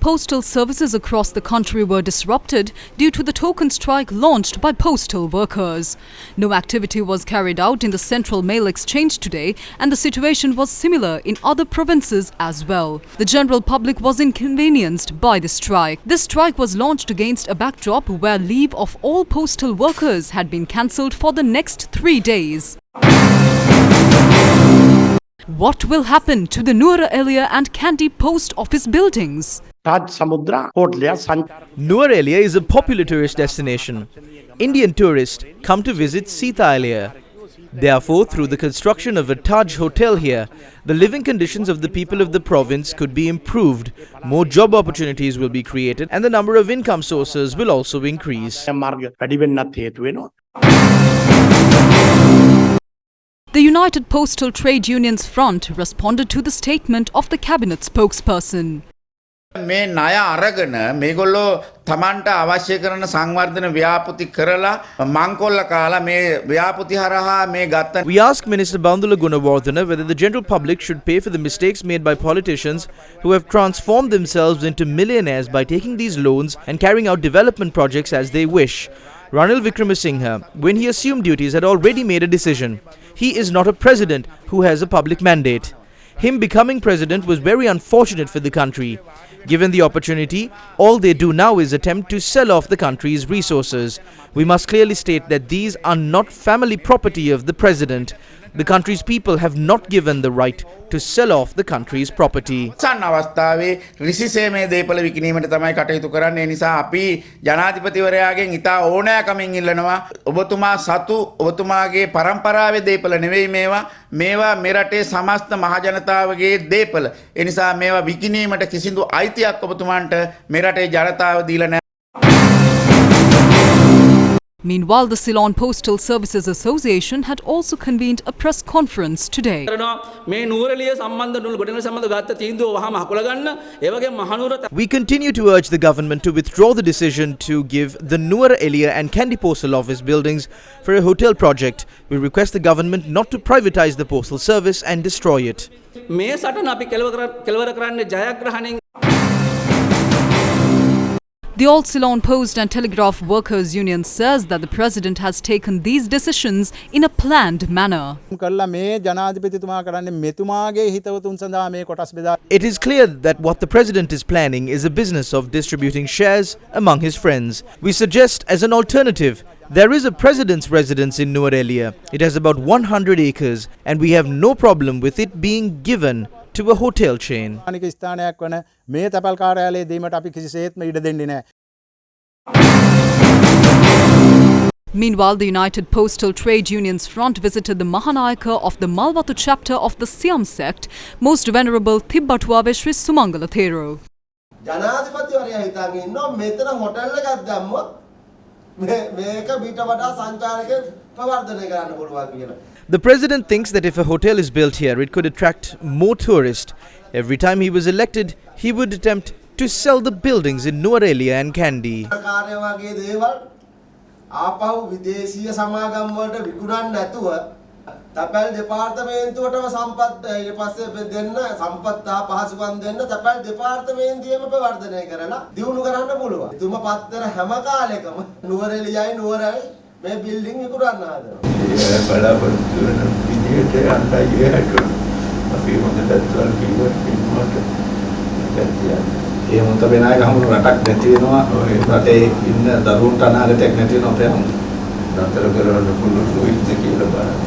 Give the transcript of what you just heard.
Postal services across the country were disrupted due to the token strike launched by postal workers. No activity was carried out in the Central Mail Exchange today, and the situation was similar in other provinces as well. The general public was inconvenienced by the strike. This strike was launched against a backdrop where leave of all postal workers had been cancelled for the next 3 days. What will happen to the N.Eliya and Kandy post office buildings? N.Eliya is a popular tourist destination. Indian tourists come to visit N.Eliya. Therefore, through the construction of a Taj hotel here, the living conditions of the people of the province could be improved, more job opportunities will be created, and the number of income sources will also increase. The United Postal Trade Unions Front responded to the statement of the cabinet spokesperson. මේ ණය අරගෙන මේගොල්ලෝ තමන්ට අවශ්‍ය කරන සංවර්ධන ව්‍යාපෘති කරලා මංකොල්ල කාලා මේ ව්‍යාපෘති හරහා මේ ගත්ත. We ask Minister Bandula Gunawardena whether the general public should pay for the mistakes made by politicians who have transformed themselves into millionaires by taking these loans and carrying out development projects as they wish. Ranil Wickremesinghe, when he assumed duties, had already made a decision. He is not a president who has a public mandate. Him becoming president was very unfortunate for the country. Given the opportunity, all they do now is attempt to sell off the country's resources. We must clearly state that these are not family property of the president. The country's people have not given the right to sell off the country's property. සන්න අවස්ථාවේ රිසිසේමේ දේපල විකිණීමට තමයි කටයුතු කරන්නේ. ඒ නිසා අපි ජනාධිපතිවරයාගෙන් ඉතා ඕනෑකමින් ඉල්ලනවා ඔබතුමා සතු ඔබතුමාගේ පරම්පරාවේ දේපල නෙවෙයි මේවා මෙරටේ සමස්ත මහජනතාවගේ දේපල. ඒ නිසා මේවා විකිණීමට කිසිදු අයිතියක් ඔබතුමාන්ට මෙරටේ ජනතාව දීලා නැහැ. Meanwhile, the Ceylon Postal Services Association had also convened a press conference today. We continue to urge the government to withdraw the decision to give the N.Eliya and Kandy postal office buildings for a hotel project. We request the government not to privatize the postal service and destroy it. The All Ceylon Post and Telegraph Workers Union says that the president has taken these decisions in a planned manner. It is clear that what the president is planning is a business of distributing shares among his friends. We suggest as an alternative, there is a president's residence in N.Eliya. It has about 100 acres and we have no problem with it being given to a hotel chain. Meanwhile, the United Postal Trade Unions Front visited the Mahaya of the Malwatu chapter of the Siam sect, Most Venerable Thibbatuave Sri Sumangala Thero. The president thinks that if a hotel is built here, it could attract more tourists. Every time he was elected, he would attempt to sell the buildings in N.Eliya and Kandy. තැපැල් දෙපාර්තමේන්තුවටම සම්පත් ඊපස්සේ දෙන්න සම්පත් පහසුකම් දෙන්න තැපැල් දෙපාර්තමේන්තුවේම ප්‍රවර්ධනය කරලා දියුණු කරන්න පුළුවන්. තුම පත්තර හැම කාලෙකම නුවරඑළියයි නුවරයි මේ බිල්ඩින් විකුණන්න හදනවා. ඒ බලාපොරොත්තු වෙන විදියට අන්තයේ හැටුන අපි හොඳට අත්වල කිව්වත් ඒ මොකද වෙනාය ගහමුණු රටක් නැති වෙනවා. රටේ ඉන්න දරුවන්ට අනාගතයක් නැති වෙනවා අපේ හැම. දතර කරවන්න පුළුවන් කොයිද කියලා බලන්න.